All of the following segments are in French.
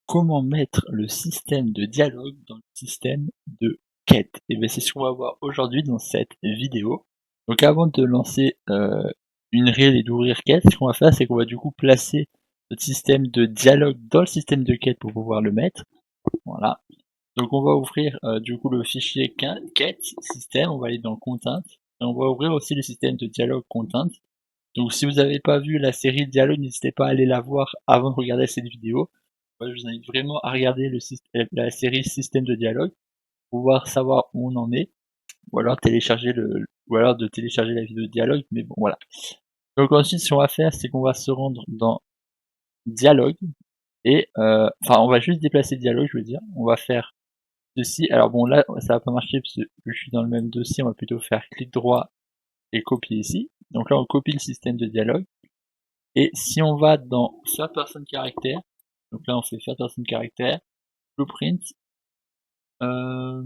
comment mettre le système de dialogue dans le système de quête? Et bien c'est ce qu'on va voir aujourd'hui dans cette vidéo. Donc avant de lancer, une reel et d'ouvrir quête, ce qu'on va faire, c'est qu'on va du coup placer notre système de dialogue dans le système de quête pour pouvoir le mettre. Voilà. Donc on va ouvrir, du coup le fichier quête système, on va aller dans content et on va ouvrir aussi le système de dialogue content. Donc si vous n'avez pas vu la série Dialogue, n'hésitez pas à aller la voir avant de regarder cette vidéo. Moi, je vous invite vraiment à regarder la série Système de dialogue pour pouvoir savoir où on en est, ou alors de télécharger la vidéo de dialogue, mais bon voilà. Donc ensuite, ce qu'on va faire, c'est qu'on va se rendre dans dialogue et enfin on va juste déplacer dialogue, je veux dire. On va faire ceci. Alors bon là, ça va pas marcher parce que je suis dans le même dossier, on va plutôt faire clic droit et copier ici. Donc là, on copie le système de dialogue. Et si on va dans Third Person Character, donc là on fait Third Person Character, Blueprint, alors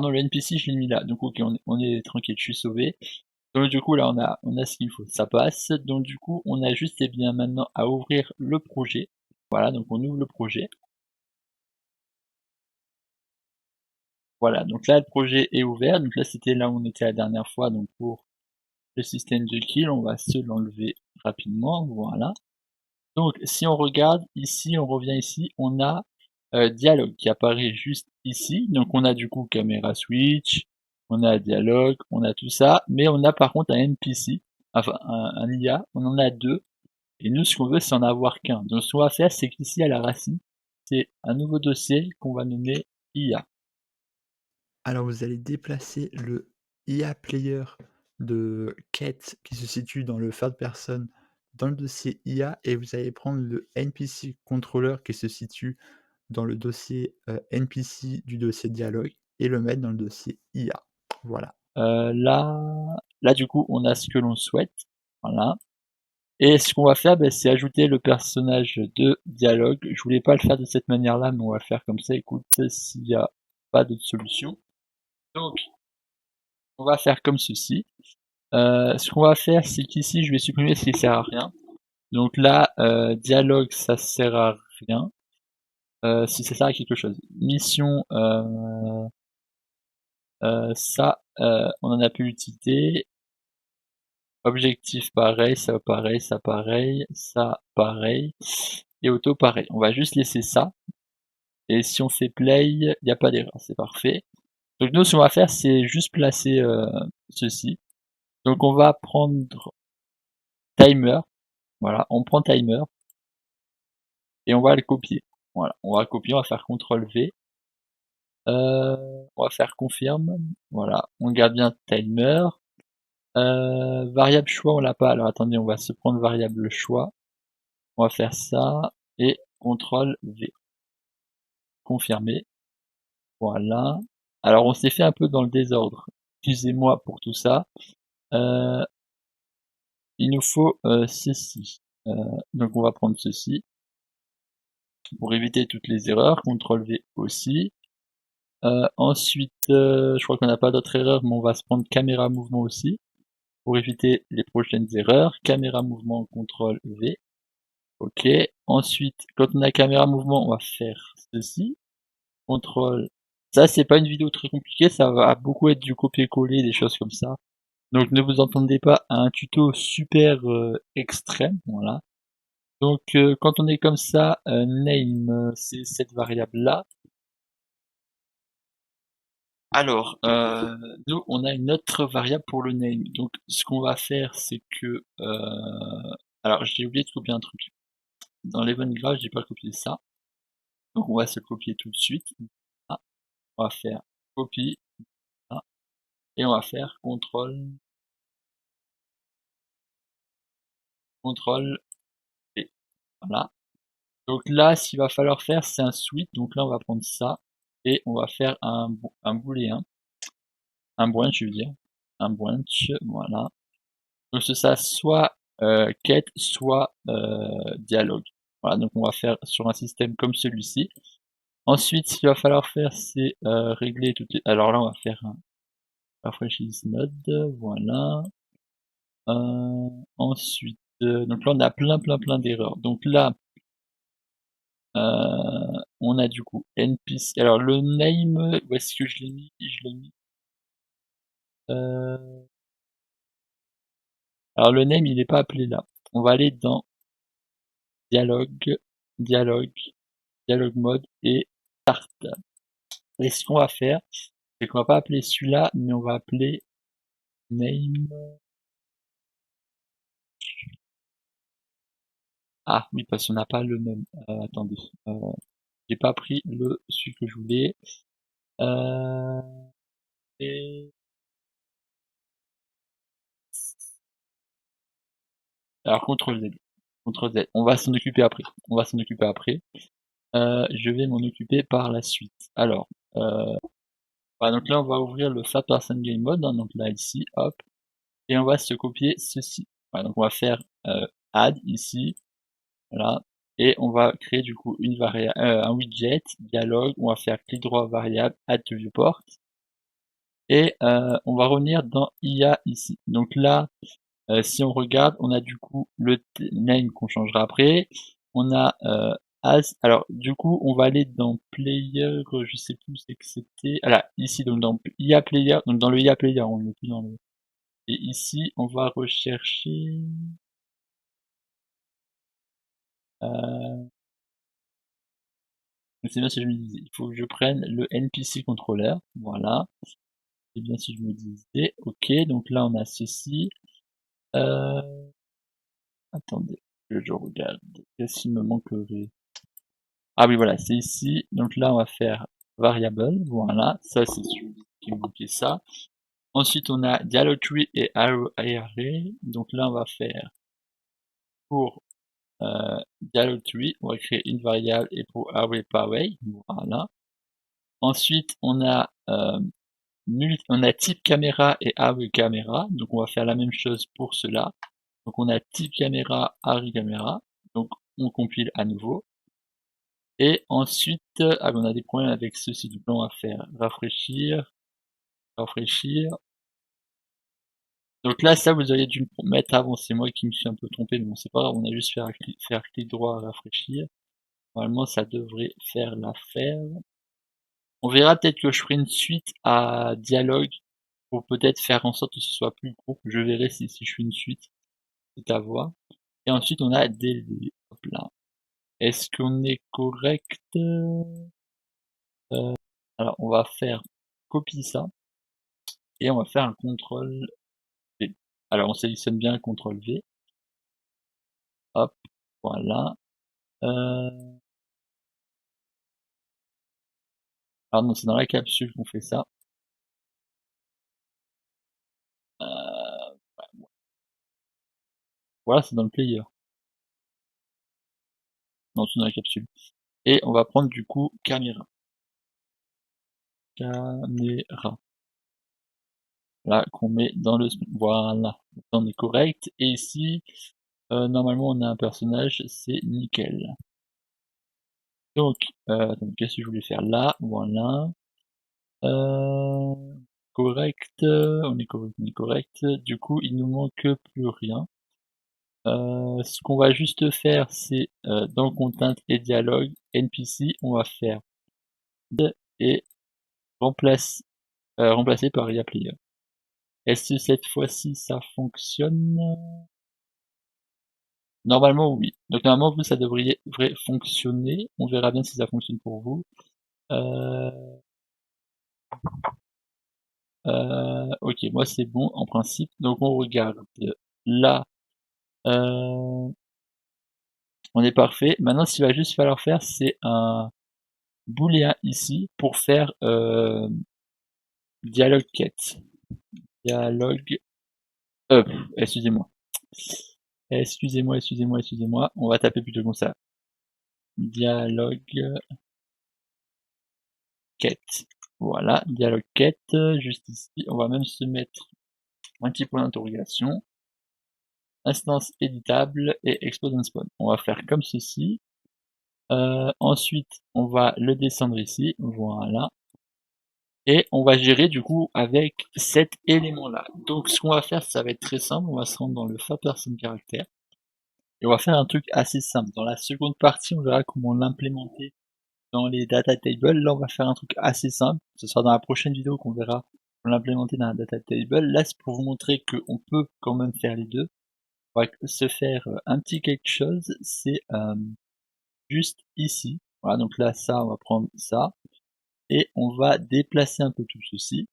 non, le NPC je l'ai mis là, donc ok, on est tranquille, je suis sauvé. Donc du coup là on a ce qu'il faut, ça passe. Donc du coup on a juste et bien maintenant à ouvrir le projet. Voilà, donc on ouvre le projet. Voilà, donc là le projet est ouvert, donc là c'était là où on était la dernière fois, donc pour le système de kill, on va se l'enlever rapidement, voilà. Donc si on regarde ici, on revient ici, on a dialogue qui apparaît juste ici. Donc on a du coup caméra switch, on a dialogue, on a tout ça, mais on a par contre un NPC, enfin un IA, on en a deux. Et nous ce qu'on veut c'est en avoir qu'un. Donc ce qu'on va faire c'est qu'ici à la racine, c'est un nouveau dossier qu'on va nommer IA. Alors vous allez déplacer le IA player de quête qui se situe dans le third person dans le dossier IA et vous allez prendre le NPC controller qui se situe dans le dossier, NPC du dossier dialogue et le mettre dans le dossier IA. Voilà. Là du coup on a ce que l'on souhaite. Voilà. Et ce qu'on va faire, c'est ajouter le personnage de dialogue. Je voulais pas le faire de cette manière-là, mais on va le faire comme ça. Écoute, s'il n'y a pas d'autre solution. Donc, on va faire comme ceci. Ce qu'on va faire, c'est qu'ici, je vais supprimer ce qui sert à rien. Donc là, dialogue, ça sert à rien. Si ça sert à quelque chose. Mission, ça, on en a plus l'utilité. Objectif pareil, ça pareil, ça pareil, ça pareil. Et auto pareil. On va juste laisser ça. Et si on fait play, il n'y a pas d'erreur, c'est parfait. Donc nous, ce qu'on va faire, c'est juste placer ceci. Donc on va prendre timer, voilà, on prend timer, et on va le copier. Voilà, on va le copier, on va faire CTRL V, on va faire confirme, voilà, on garde bien timer. Variable choix, on l'a pas, alors attendez, on va se prendre variable choix, on va faire ça, et CTRL V, confirmer, voilà. Alors on s'est fait un peu dans le désordre, excusez-moi pour tout ça. Euh, il nous faut ceci. Donc on va prendre ceci pour éviter toutes les erreurs. CTRL V aussi. Ensuite, je crois qu'on n'a pas d'autres erreurs, mais on va se prendre caméra mouvement aussi pour éviter les prochaines erreurs. Caméra mouvement, CTRL V. Ok. Ensuite, quand on a caméra mouvement, on va faire ceci. CTRL. Ça, c'est pas une vidéo très compliquée, ça va beaucoup être du copier-coller, des choses comme ça. Donc ne vous entendez pas à un tuto super extrême, voilà. Donc quand on est comme ça, name, c'est cette variable-là. Alors, nous, on a une autre variable pour le name. Donc ce qu'on va faire, c'est que... alors j'ai oublié de copier un truc. Dans l'event graph, j'ai pas copié ça. Donc on va se copier tout de suite. Ah, on va faire copie. Ah, et on va faire CTRL V. Voilà. Donc là, ce qu'il va falloir faire, c'est un switch. Donc là, on va prendre ça et on va faire un booléen, un branch, je veux dire, un branch, voilà. Donc c'est ça, soit quête, soit dialogue. Voilà, donc on va faire sur un système comme celui-ci. Ensuite, ce qu'il va falloir faire, c'est régler toutes les... Alors là, on va faire un refresh is node, voilà. Ensuite, donc là on a plein d'erreurs. Donc là, on a du coup NPC alors le name, où est-ce que je l'ai mis? Je l'ai mis, alors le name il est pas appelé là. On va aller dans dialogue, dialogue, dialogue mode et start. Et ce qu'on va faire, c'est qu'on va pas appeler celui-là, mais on va appeler name. Ah oui, parce qu'on n'a pas le même. Attendez, j'ai pas pris celui que je voulais. Euh, et... Alors CTRL Z. CTRL Z. On va s'en occuper après. On va s'en occuper après. Je vais m'en occuper par la suite. Alors, voilà, donc là on va ouvrir le Fat Person Game Mode, hein, donc là ici, hop, et on va se copier ceci. Voilà, donc on va faire add ici, voilà, et on va créer du coup une variable, un widget, dialogue, on va faire clic droit variable, add to viewport, et on va revenir dans IA ici. Donc là, si on regarde, on a du coup le name qu'on changera après, on a as, alors du coup on va aller dans player, je sais plus où c'est que c'était, voilà, ici donc dans IA player, donc dans le IA player, on n'est plus dans le, et ici on va rechercher, c'est bien si je me disais, il faut que je prenne le NPC controller, voilà, c'est bien si je me disais, ok, donc là on a ceci, attendez, que je regarde, qu'est-ce qu'il me manquerait? Ah oui, voilà, c'est ici. Donc là, on va faire variable. Voilà, ça c'est celui qui me manquait ça. Ensuite, on a dialog tree et array. Donc là, on va faire pour dialog tree, on va créer une variable et pour array pareil. Voilà. Ensuite, on a type caméra et array caméra. Donc on va faire la même chose pour cela. Donc on a type caméra, array caméra. Donc on compile à nouveau. Et ensuite, ah ben on a des problèmes avec ceci, donc là on va faire rafraîchir, rafraîchir. Donc là, ça vous auriez dû le mettre avant, c'est moi qui me suis un peu trompé, mais bon c'est pas grave, on a juste faire clic droit, rafraîchir. Normalement ça devrait faire l'affaire. On verra peut-être que je ferai une suite à dialogue pour peut-être faire en sorte que ce soit plus court. Je verrai si je fais une suite, c'est à voir. Et ensuite on a DLD. Hop là. Est-ce qu'on est correct? Alors on va faire copier ça. Et on va faire un contrôle V. Alors on sélectionne bien CTRL V. Hop, voilà. Alors non, c'est dans la capsule qu'on fait ça. Voilà, c'est dans le player. Non, c'est dans la capsule. Et on va prendre du coup caméra. Caméra. Là, qu'on met dans le... Voilà. On est correct. Et ici, normalement, on a un personnage, c'est nickel. Donc, attendez, qu'est-ce que je voulais faire là? Voilà. Correct, on est correct, on est correct. Du coup, il nous manque plus rien. Ce qu'on va juste faire, c'est dans content et dialogue, NPC, on va faire et remplacer par IA Player. Est-ce que cette fois-ci ça fonctionne? Normalement oui. Donc normalement vous ça devrait fonctionner. On verra bien si ça fonctionne pour vous. Euh, ok, moi c'est bon en principe. Donc on regarde là. On est parfait. Maintenant, ce qu'il va juste falloir faire, c'est un booléen ici pour faire dialogue quête. Dialogue. Excusez-moi. Excusez-moi. On va taper plutôt comme ça. Dialogue quête. Voilà, dialogue quête, juste ici. On va même se mettre un petit point d'interrogation. Instance éditable et expose and spawn. On va faire comme ceci. Ensuite, on va le descendre ici. Voilà. Et on va gérer du coup avec cet élément là. Donc ce qu'on va faire, ça va être très simple, on va se rendre dans le Fat Person Character. et on va faire un truc assez simple. Dans la seconde partie, on verra comment l'implémenter dans les data tables. Là, on va faire un truc assez simple. Ce sera dans la prochaine vidéo qu'on verra l'implémenter dans la data table. Là, c'est pour vous montrer qu'on peut quand même faire les deux. On va se faire un petit quelque chose, c'est juste ici. Voilà, donc là, ça, on va prendre ça. Et on va déplacer un peu tout ceci.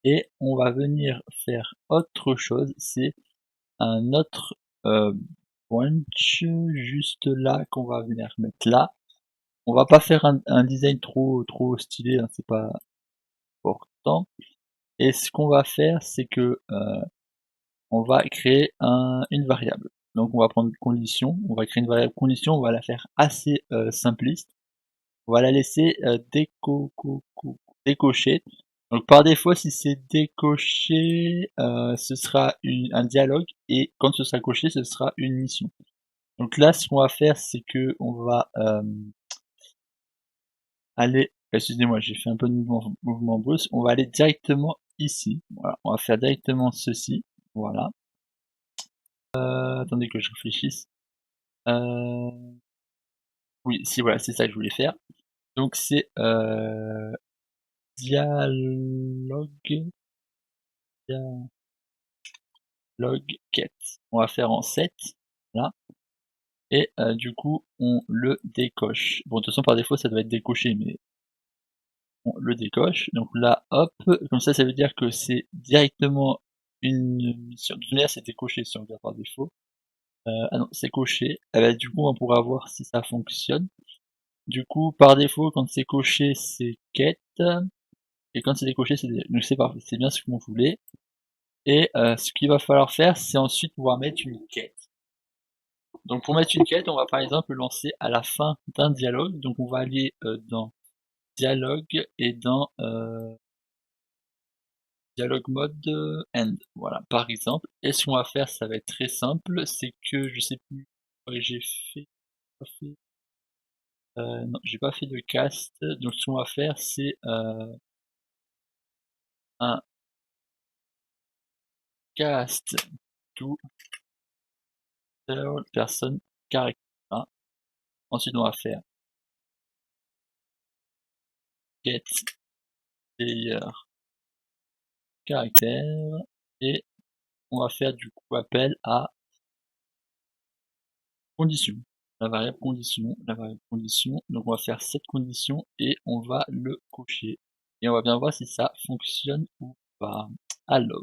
Et on va venir faire autre chose, c'est un autre branch juste là qu'on va venir mettre là. On va pas faire un design trop stylé, hein, c'est pas important. Et ce qu'on va faire, c'est que on va créer une variable. Donc on va prendre une condition, on va créer une variable condition, on va la faire assez simpliste. On va la laisser décocher. Donc par défaut, si c'est décoché, ce sera un dialogue, et quand ce sera coché, ce sera une mission. Donc là, ce qu'on va faire, c'est que on va aller, excusez-moi, j'ai fait un peu de mouvement brusque, on va aller directement ici. Voilà, on va faire directement ceci. Voilà. Attendez que je réfléchisse. Oui, si, voilà, c'est ça que je voulais faire. Donc c'est dialogue, dialogue quête. On va faire en 7, là, et du coup on le décoche. Bon, de toute façon par défaut ça doit être décoché, mais on le décoche. Donc là, hop, comme ça veut dire que c'est directement une mission. De toute manière, c'est décoché si on regarde par défaut. Ah non, c'est coché. Ah bah, du coup, on pourra voir si ça fonctionne. Du coup, par défaut, quand c'est coché, c'est quête. Et quand c'est décoché, c'est donc c'est parfait, c'est bien ce que vous voulez. Et ce qu'il va falloir faire, c'est ensuite pouvoir mettre une quête. Donc pour mettre une quête, on va par exemple le lancer à la fin d'un dialogue. Donc on va aller dans dialogue et dans dialogue mode end. Voilà, par exemple. Et ce qu'on va faire, ça va être très simple, c'est que je sais plus quoi j'ai fait. Non, j'ai pas fait de cast. Donc ce qu'on va faire, c'est un cast to third person character. Ensuite, on va faire get player character, et on va faire du coup appel à condition. La variable condition, la variable condition. Donc on va faire cette condition et on va le cocher. Et on va bien voir si ça fonctionne ou pas. Alors,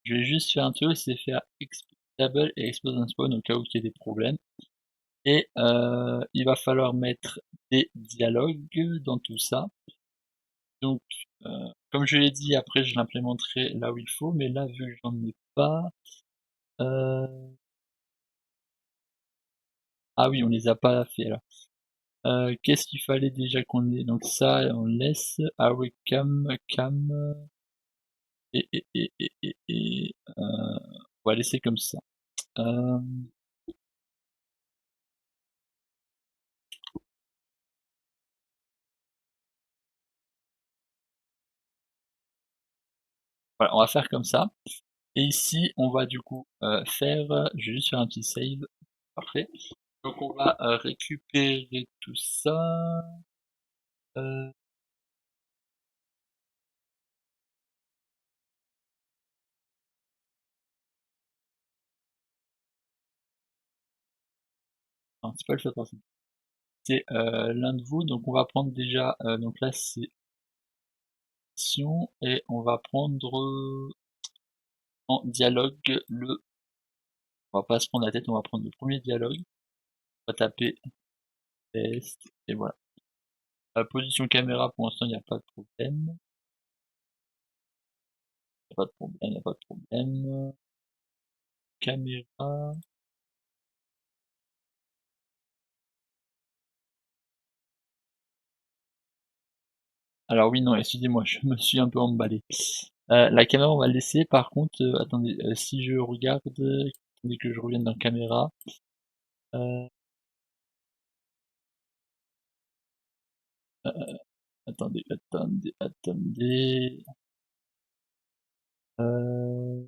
je vais juste faire un truc, c'est faire expose et expose un spawn au cas où il y ait des problèmes. Et il va falloir mettre des dialogues dans tout ça. Donc, comme je l'ai dit, après je l'implémenterai là où il faut, mais là, vu que j'en ai pas, euh... ah oui, on les a pas fait là. Qu'est-ce qu'il fallait déjà qu'on ait? Donc ça, on laisse. Ah oui, cam, on va laisser comme ça. Euh, voilà, on va faire comme ça. Et ici, on va du coup faire, je vais juste faire un petit save. Parfait. Donc on va récupérer tout ça. Euh, non, c'est pas le fait principal. C'est l'un de vous. Donc on va prendre déjà, donc là c'est mission, et on va prendre en dialogue on va pas se prendre la tête, on va prendre le premier dialogue. On va taper test, et voilà. La position caméra, pour l'instant, il n'y a pas de problème. Il n'y a pas de problème, il n'y a pas de problème. Caméra. Alors oui, non, excusez-moi, je me suis un peu emballé. La caméra, on va le laisser. Par contre, attendez, si je regarde, attendez que je revienne dans caméra. Euh, attendez, attendez, attendez. Euh,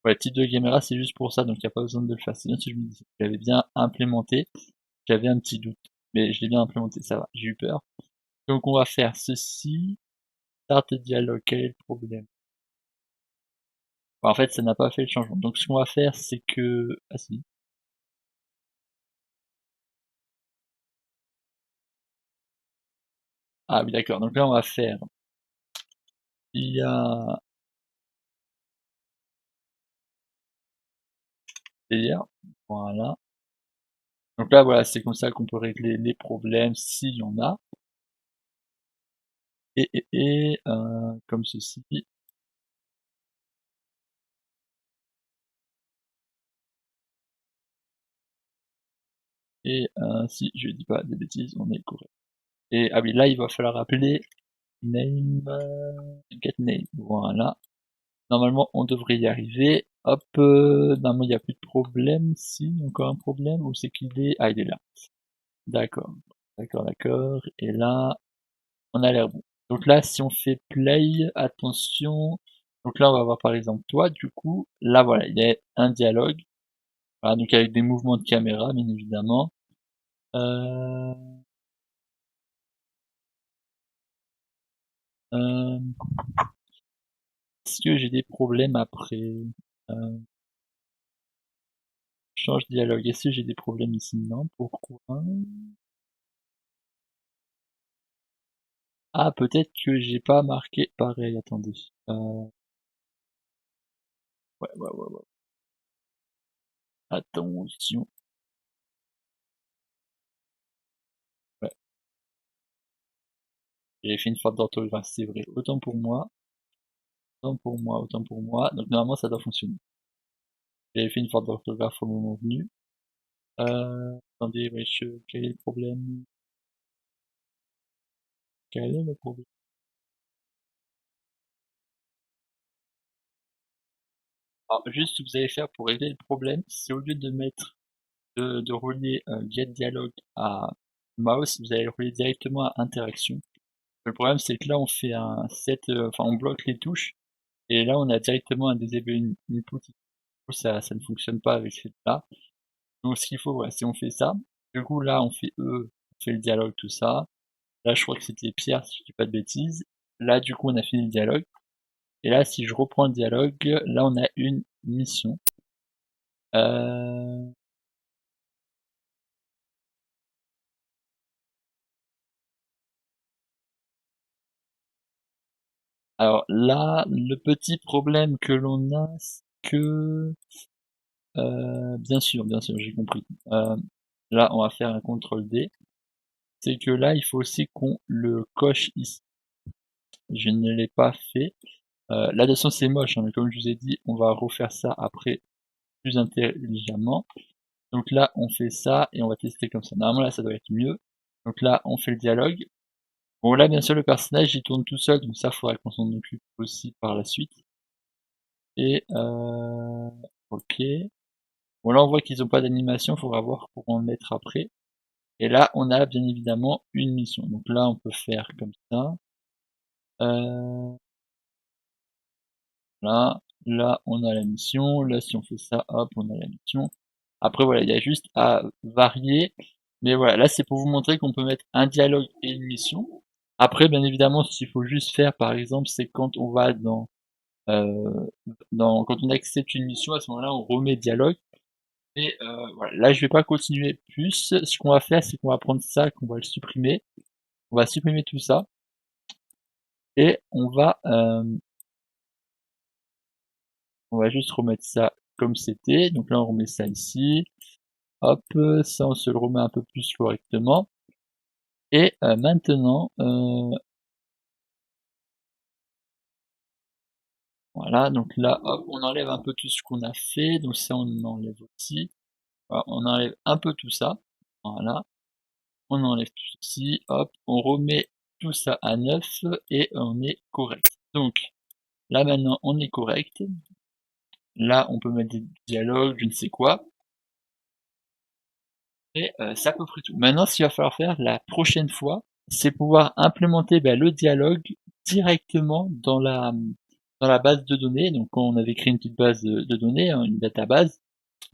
Ouais, type de caméra, c'est juste pour ça, donc il y a pas besoin de le faire. C'est bien si je me disais que j'avais bien implémenté, j'avais un petit doute, mais je l'ai bien implémenté, ça va, j'ai eu peur. Donc on va faire ceci, start dialogue, quel est le problème? Bah, en fait, ça n'a pas fait le changement. Donc ce qu'on va faire, c'est que ah si. Ah oui, d'accord, donc là, on va faire IA player, voilà. Donc là, voilà, c'est comme ça qu'on peut régler les problèmes s'il y en a. Comme ceci. Si je dis pas de bêtises, on est correct. Et ah oui, là, il va falloir appeler name, get name. Voilà. Normalement, on devrait y arriver. Hop, normalement, il n'y a plus de problème. Si, encore un problème. Où c'est qu'il est? Ah, il est là. D'accord. D'accord, d'accord. Et là, on a l'air bon. Donc là, si on fait play, attention. Donc là, on va voir par exemple toi, du coup. Là, voilà, il y a un dialogue. Voilà, donc avec des mouvements de caméra, bien évidemment. Euh, euh, Est-ce que j'ai des problèmes après? Euh, Change dialogue. Est-ce que j'ai des problèmes ici? Non. Pourquoi? Ah, peut-être que j'ai pas marqué pareil. Attendez. Ouais, ouais, ouais, ouais. Attention. Ouais, j'ai fait une faute d'orthographe, c'est vrai. Autant pour moi. Autant pour moi. Autant pour moi. Donc normalement, ça doit fonctionner. J'avais fait une faute d'orthographe au moment venu. Attendez, wesh, quel est le problème? Quel est le problème? Alors, juste ce que vous allez faire pour régler le problème, c'est au lieu de mettre de relier get dialogue à mouse, vous allez le relier directement à interaction. Le problème c'est que là on fait un set, enfin on bloque les touches et là on a directement un disable input. Du coup ça ne fonctionne pas avec celui-là. Donc ce qu'il faut, ouais, c'est on fait ça. Du coup là on fait on fait le dialogue, tout ça. Là je crois que c'était Pierre si je dis pas de bêtises. Là du coup on a fini le dialogue. Et là si je reprends le dialogue, là on a une mission. Euh, Alors là, le petit problème que l'on a, c'est que, bien sûr, j'ai compris. Là, on va faire un contrôle D. C'est que là, il faut aussi qu'on le coche ici. Je ne l'ai pas fait. Là, de toute façon, c'est moche, hein, mais comme je vous ai dit, on va refaire ça après plus intelligemment. Donc là, on fait ça et on va tester comme ça. Normalement, là, ça doit être mieux. Donc là, on fait le dialogue. Bon, là, bien sûr, le personnage, il tourne tout seul, donc ça, faudra qu'on s'en occupe aussi par la suite. Et ok. Bon là on voit qu'ils ont pas d'animation, faudra voir pour en mettre après. Et là on a bien évidemment une mission. Donc là on peut faire comme ça. Euh, là on a la mission. Là si on fait ça, hop, on a la mission. Après voilà, il y a juste à varier. Mais voilà, là c'est pour vous montrer qu'on peut mettre un dialogue et une mission. Après bien évidemment ce qu'il faut juste faire par exemple c'est quand on va euh, quand on accepte une mission, à ce moment-là on remet dialogue. Et voilà, là je vais pas continuer plus. Ce qu'on va faire, c'est qu'on va prendre ça, qu'on va le supprimer. On va supprimer tout ça et on va juste remettre ça comme c'était. Donc là on remet ça ici. Hop, ça on se le remet un peu plus correctement. Et maintenant, voilà, donc là, hop, on enlève un peu tout ce qu'on a fait. Donc ça on enlève aussi. Voilà, on enlève un peu tout ça. Voilà. On enlève tout ceci, hop, on remet tout ça à neuf et on est correct. Donc là maintenant on est correct. Là on peut mettre des dialogues, je ne sais quoi. Et c'est à peu près tout. Maintenant ce qu'il va falloir faire la prochaine fois, c'est pouvoir implémenter le dialogue directement dans la base de données, donc on avait créé une petite base de données, hein, une database,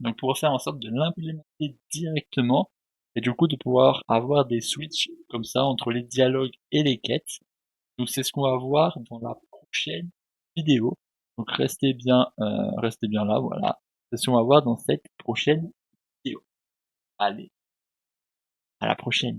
donc pour faire en sorte de l'implémenter directement et du coup de pouvoir avoir des switches comme ça entre les dialogues et les quêtes. Donc c'est ce qu'on va voir dans la prochaine vidéo. Donc restez bien là, voilà. C'est ce qu'on va voir dans cette prochaine vidéo. Allez, à la prochaine.